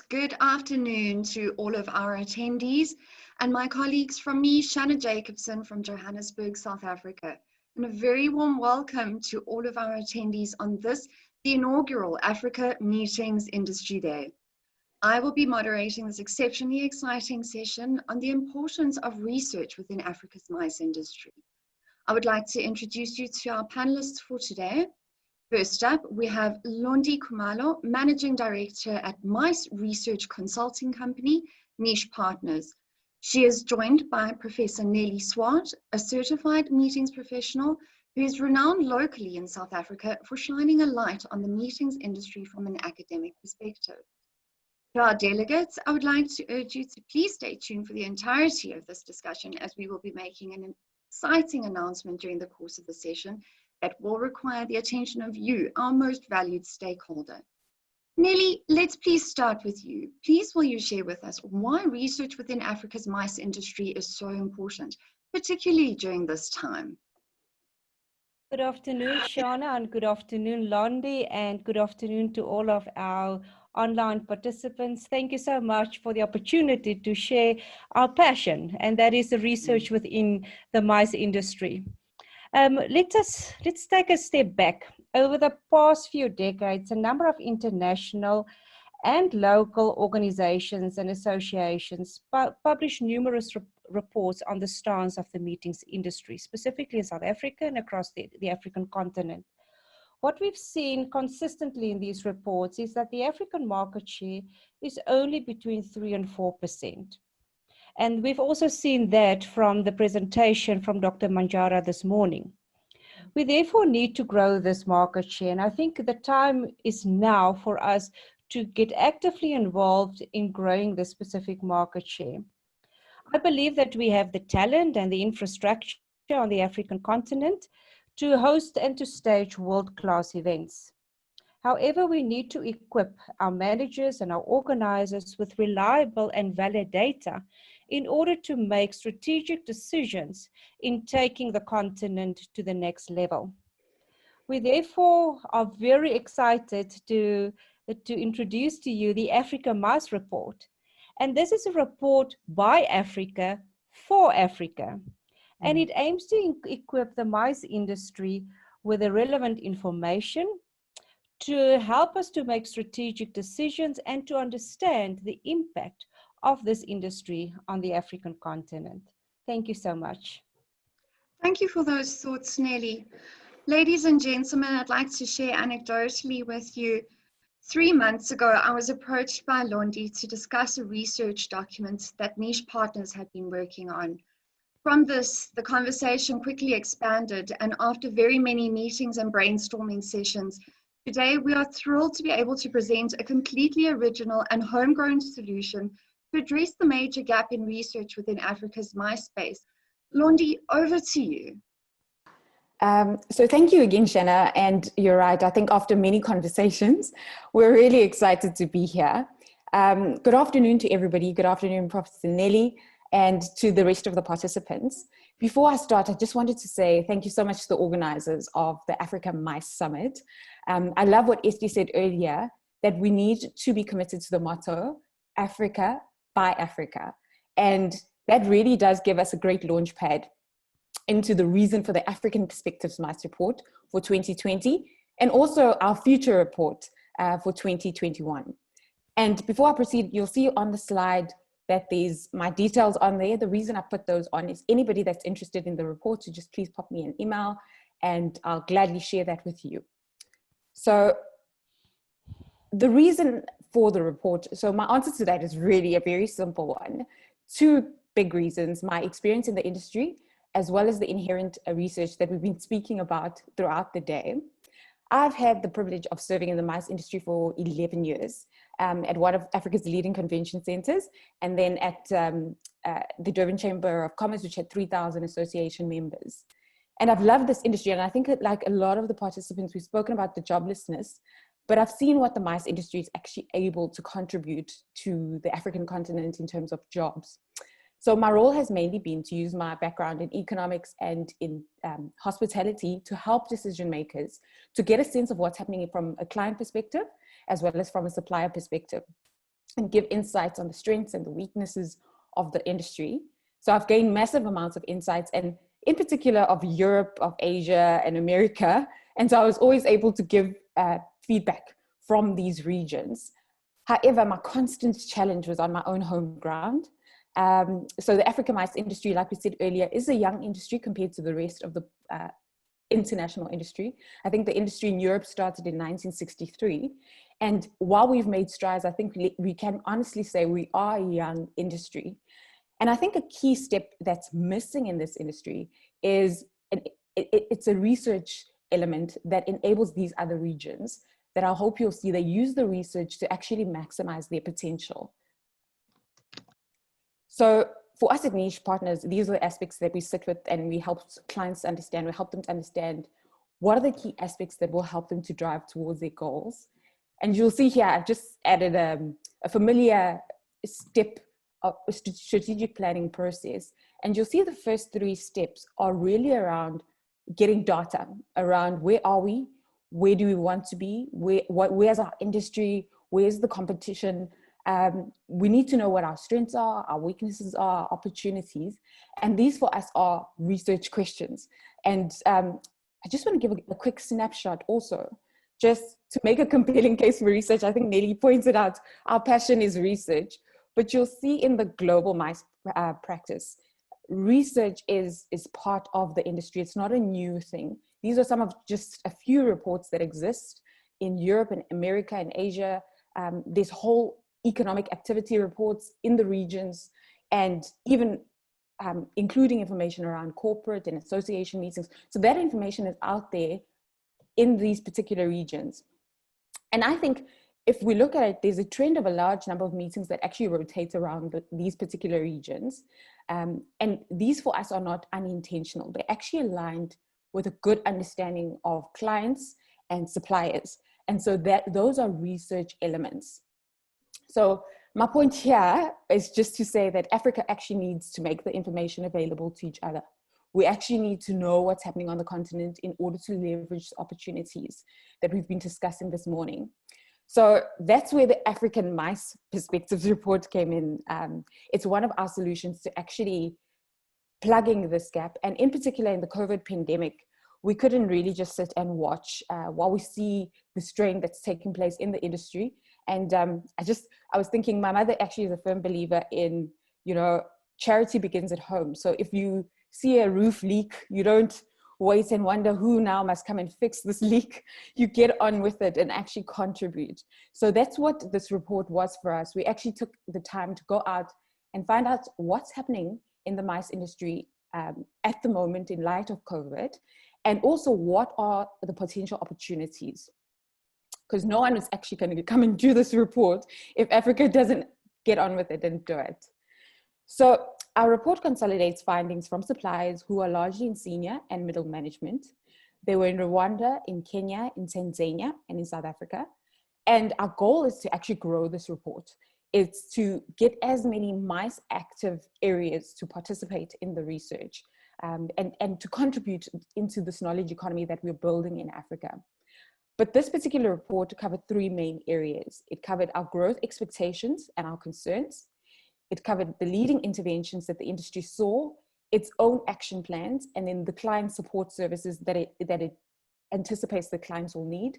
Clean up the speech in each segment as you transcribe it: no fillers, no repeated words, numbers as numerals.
Good afternoon to all of our attendees and my colleagues from me, Shanna Jacobsen from Johannesburg, South Africa. And a very warm welcome to all of our attendees on this, the inaugural Africa Meetings Industry Day. I will be moderating this exceptionally exciting session on the importance of research within Africa's mice industry. I would like to introduce you to our panelists for today. First up, we have Londi Khumalo, Managing Director at Mice Research Consulting Company, Niche Partners. She is joined by Professor Nellie Swart, a certified meetings professional who is renowned locally in South Africa for shining a light on the meetings industry from an academic perspective. To our delegates, I would like to urge you to please stay tuned for the entirety of this discussion, as we will be making an exciting announcement during the course of the session that will require the attention of you, our most valued stakeholder. Nellie, let's please start with you. Please will you share with us why research within Africa's mice industry is so important, particularly during this time? Good afternoon, Shanna, and good afternoon, Londi, and good afternoon to all of our online participants. Thank you so much for the opportunity to share our passion, and that is the research within the mice industry. Let's take a step back. Over the past few decades, a number of international and local organizations and associations published numerous reports on the stance of the meetings industry, specifically in South Africa and across the African continent. What we've seen consistently in these reports is that the African market share is only between 3 and 4%. And we've also seen that from the presentation from Dr. Manjara this morning. We therefore need to grow this market share. And I think the time is now for us to get actively involved in growing this specific market share. I believe that we have the talent and the infrastructure on the African continent to host and to stage world-class events. However, we need to equip our managers and our organizers with reliable and valid data in order to make strategic decisions in taking the continent to the next level. We therefore are very excited to introduce to you the Africa Mice Report. And this is a report by Africa for Africa. And it aims to equip the mice industry with the relevant information to help us to make strategic decisions and to understand the impact of this industry on the African continent. Thank you so much. Thank you for those thoughts, Nellie. Ladies and gentlemen, I'd like to share anecdotally with you. 3 months ago, I was approached by Londi to discuss a research document that Niche Partners had been working on. From this, the conversation quickly expanded, and after very many meetings and brainstorming sessions, today we are thrilled to be able to present a completely original and homegrown solution to address the major gap in research within Africa's mice space. Londi, over to you. So thank you again, Shanna, and you're right. I think after many conversations, we're really excited to be here. Good afternoon to everybody. Good afternoon, Professor Nellie, and to the rest of the participants. Before I start, I just wanted to say thank you so much to the organizers of the Africa Mice Summit. I love what Esty said earlier, that we need to be committed to the motto, Africa by Africa. And that really does give us a great launch pad into the reason for the African Perspectives Mice Report for 2020, and also our future report for 2021. And before I proceed, you'll see on the slide that there's my details on there. The reason I put those on is anybody that's interested in the report to just please pop me an email and I'll gladly share that with you. So the reason for the report, so my answer to that is really a very simple one. 2 big reasons: my experience in the industry, as well as the inherent research that we've been speaking about throughout the day. I've had the privilege of serving in the mice industry for 11 years at one of Africa's leading convention centers, and then at the Durban Chamber of Commerce, which had 3,000 association members. And I've loved this industry, and I think like a lot of the participants, we've spoken about the joblessness, but I've seen what the mice industry is actually able to contribute to the African continent in terms of jobs. So my role has mainly been to use my background in economics and in hospitality to help decision makers to get a sense of what's happening from a client perspective, as well as from a supplier perspective. and give insights on the strengths and the weaknesses of the industry. So I've gained massive amounts of insights, and in particular of Europe, of Asia, and America. And so I was always able to give feedback from these regions. However, my constant challenge was on my own home ground. So the African mice industry, like we said earlier, is a young industry compared to the rest of the international industry. I think the industry in Europe started in 1963. And while we've made strides, I think we can honestly say we are a young industry. And I think a key step that's missing in this industry is it's a research element that enables these other regions that I hope you'll see they use the research to actually maximize their potential. So for us at Niche Partners, these are the aspects that we sit with and we help clients understand, we help them to understand what are the key aspects that will help them to drive towards their goals. And you'll see here, I've just added a familiar step of a strategic planning process. And you'll see the first 3 steps are really around getting data around where are we, where do we want to be, where's our industry, where's the competition. We need to know what our strengths are, our weaknesses are, opportunities. And these for us are research questions. And I just want to give a quick snapshot also, just to make a compelling case for research. I think Nellie pointed out our passion is research, but you'll see in the global mice practice, research is part of the industry. It's not a new thing. These are some of just a few reports that exist in Europe and America and Asia. There's whole economic activity reports in the regions, and even including information around corporate and association meetings. So that information is out there in these particular regions. And I think if we look at it, there's a trend of a large number of meetings that actually rotate around these particular regions. And these for us are not unintentional. They're actually aligned with a good understanding of clients and suppliers. And so those are research elements. So my point here is just to say that Africa actually needs to make the information available to each other. We actually need to know what's happening on the continent in order to leverage opportunities that we've been discussing this morning. So that's where the African Mice Perspectives report came in. It's one of our solutions to actually plugging this gap. And in particular in the COVID pandemic, we couldn't really just sit and watch while we see the strain that's taking place in the industry. And I was thinking, my mother actually is a firm believer in, charity begins at home. So if you see a roof leak, you don't wait and wonder who now must come and fix this leak. You get on with it and actually contribute. So that's what this report was for us. We actually took the time to go out and find out what's happening in the mice industry at the moment in light of COVID, and also what are the potential opportunities. Because no one is actually going to come and do this report if Africa doesn't get on with it and do it. So our report consolidates findings from suppliers who are largely in senior and middle management. They were in Rwanda, in Kenya, in Tanzania, and in South Africa. And our goal is to actually grow this report. It's to get as many mice active areas to participate in the research and to contribute into this knowledge economy that we're building in Africa. But this particular report covered 3 main areas. It covered our growth expectations and our concerns. It covered the leading interventions that the industry saw, its own action plans, and then the client support services that it anticipates the clients will need.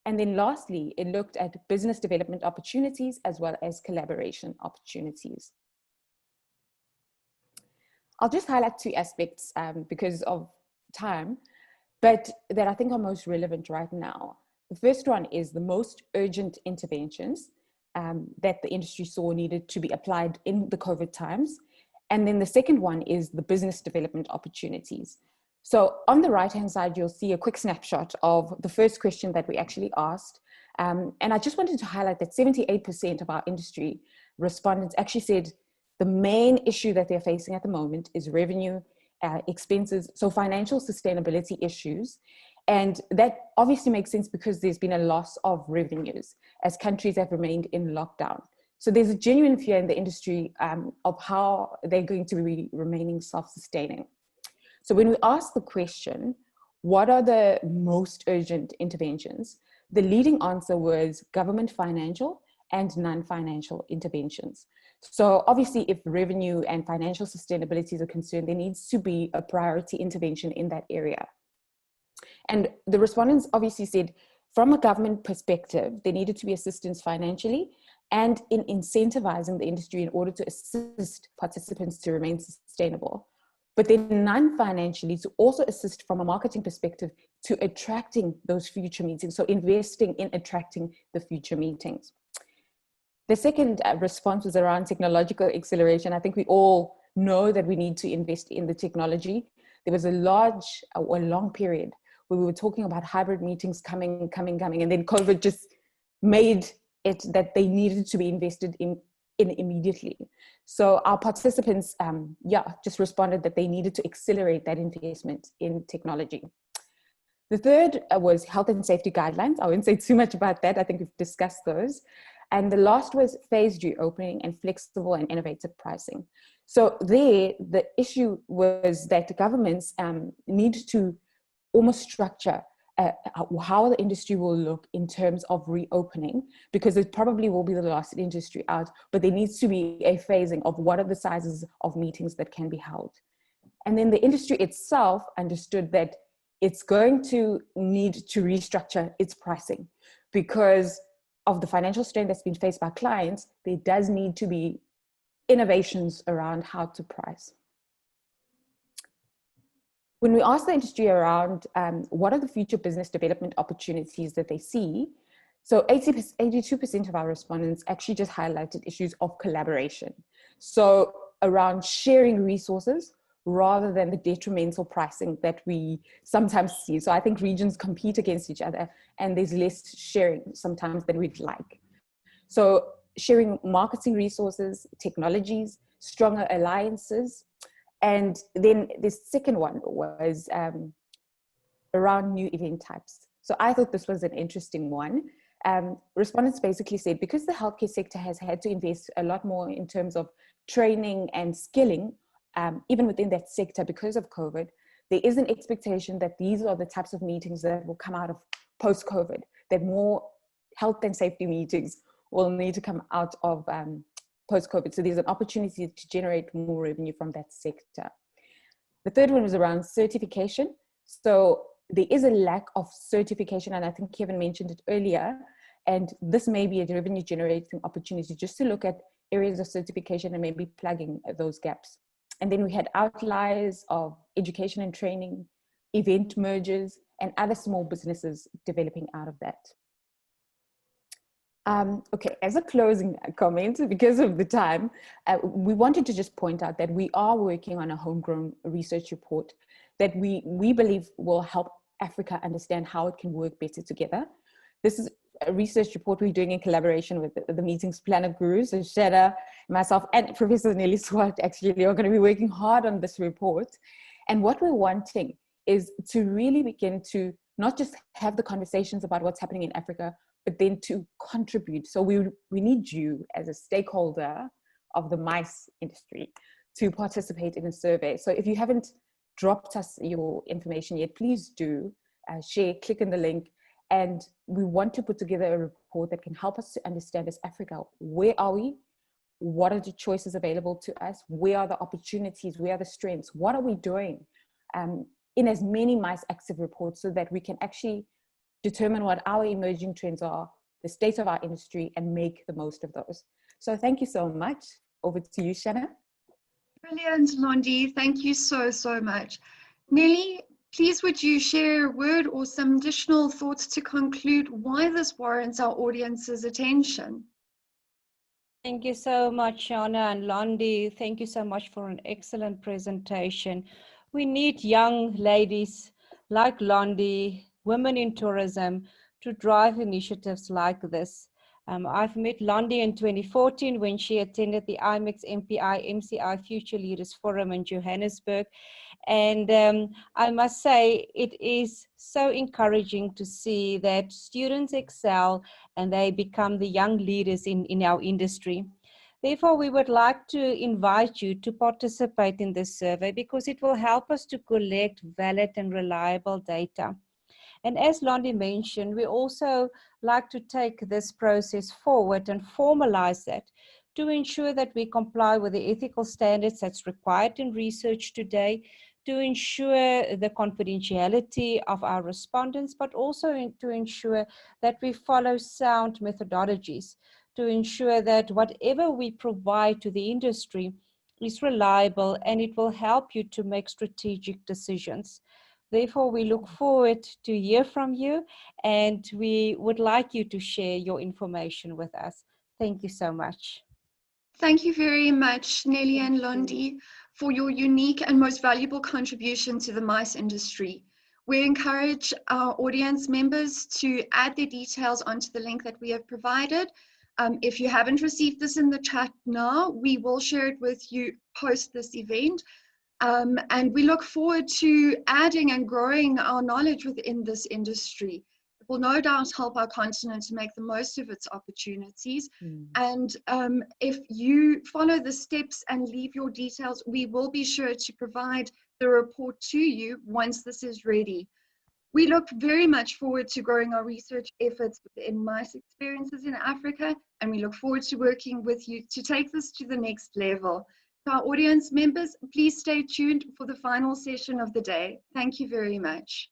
And then lastly, it looked at business development opportunities as well as collaboration opportunities. I'll just highlight 2 aspects because of time, but that I think are most relevant right now. The first one is the most urgent interventions that the industry saw needed to be applied in the COVID times. And then the second one is the business development opportunities. So on the right-hand side, you'll see a quick snapshot of the first question that we actually asked. And I just wanted to highlight that 78% of our industry respondents actually said the main issue that they're facing at the moment is revenue, expenses, so financial sustainability issues. And that obviously makes sense because there's been a loss of revenues as countries have remained in lockdown. So there's a genuine fear in the industry of how they're going to be remaining self-sustaining. So when we asked the question, what are the most urgent interventions? The leading answer was government financial and non-financial interventions. So obviously, if revenue and financial sustainability is a concern, there needs to be a priority intervention in that area. And the respondents obviously said, from a government perspective, there needed to be assistance financially and in incentivizing the industry in order to assist participants to remain sustainable. But then non-financially, to also assist from a marketing perspective to attracting those future meetings. So investing in attracting the future meetings. The second response was around technological acceleration. I think we all know that we need to invest in the technology. There was a long period where we were talking about hybrid meetings coming, and then COVID just made it that they needed to be invested in immediately. So our participants, just responded that they needed to accelerate that investment in technology. The third was health and safety guidelines. I won't say too much about that. I think we've discussed those. And the last was phased reopening and flexible and innovative pricing. So there, the issue was that governments need to almost structure how the industry will look in terms of reopening, because it probably will be the last industry out, but there needs to be a phasing of what are the sizes of meetings that can be held. And then the industry itself understood that it's going to need to restructure its pricing because of the financial strain that's been faced by clients. There does need to be innovations around how to price. When we asked the industry around what are the future business development opportunities that they see, so 82% of our respondents actually just highlighted issues of collaboration. So around sharing resources rather than the detrimental pricing that we sometimes see. So I think regions compete against each other and there's less sharing sometimes than we'd like. So sharing marketing resources, technologies, stronger alliances. And then the second one was around new event types. So I thought this was an interesting one. Respondents basically said, because the healthcare sector has had to invest a lot more in terms of training and skilling, even within that sector because of COVID, there is an expectation that these are the types of meetings that will come out of post-COVID, that more health and safety meetings will need to come out of post-COVID. So there's an opportunity to generate more revenue from that sector. The third one was around certification. So there is a lack of certification, and I think Kevin mentioned it earlier, and this may be a revenue generating opportunity just to look at areas of certification and maybe plugging those gaps. And then we had outliers of education and training, event mergers, and other small businesses developing out of that. Okay, as a closing comment, because of the time, we wanted to just point out that we are working on a homegrown research report that we believe will help Africa understand how it can work better together. This is a research report we're doing in collaboration with the Meetings Planet Gurus, so Shanna, myself, and Professor Nellie Swart actually are going to be working hard on this report. And what we're wanting is to really begin to not just have the conversations about what's happening in Africa, but then to contribute. So we need you as a stakeholder of the MICE industry to participate in a survey. So if you haven't dropped us your information yet, please do share, click on the link. And we want to put together a report that can help us to understand as Africa, where are we? What are the choices available to us? Where are the opportunities? Where are the strengths? What are we doing in as many MICE active reports so that we can actually determine what our emerging trends are, the state of our industry, and make the most of those. So thank you so much. Over to you, Shanna. Brilliant, Londi. Thank you so much. Nellie, please would you share a word or some additional thoughts to conclude why this warrants our audience's attention? Thank you so much, Shanna and Londi. Thank you so much for an excellent presentation. We need young ladies like Londi, women in tourism, to drive initiatives like this. I've met Londi in 2014 when she attended the IMEX MCI Future Leaders Forum in Johannesburg. And I must say, it is so encouraging to see that students excel and they become the young leaders in our industry. Therefore, we would like to invite you to participate in this survey because it will help us to collect valid and reliable data. And as Londi mentioned, we also like to take this process forward and formalize that to ensure that we comply with the ethical standards that's required in research today, to ensure the confidentiality of our respondents, but also to ensure that we follow sound methodologies, to ensure that whatever we provide to the industry is reliable and it will help you to make strategic decisions. Therefore, we look forward to hear from you, and we would like you to share your information with us. Thank you so much. Thank you very much, Nellie and Thank you. Londi, for your unique and most valuable contribution to the mice industry. We encourage our audience members to add their details onto the link that we have provided. If you haven't received this in the chat now, we will share it with you post this event. And we look forward to adding and growing our knowledge within this industry. It will no doubt help our continent to make the most of its opportunities. And if you follow the steps and leave your details, we will be sure to provide the report to you once this is ready. We look very much forward to growing our research efforts in mice experiences in Africa, and we look forward to working with you to take this to the next level. To our audience members, please stay tuned for the final session of the day. Thank you very much.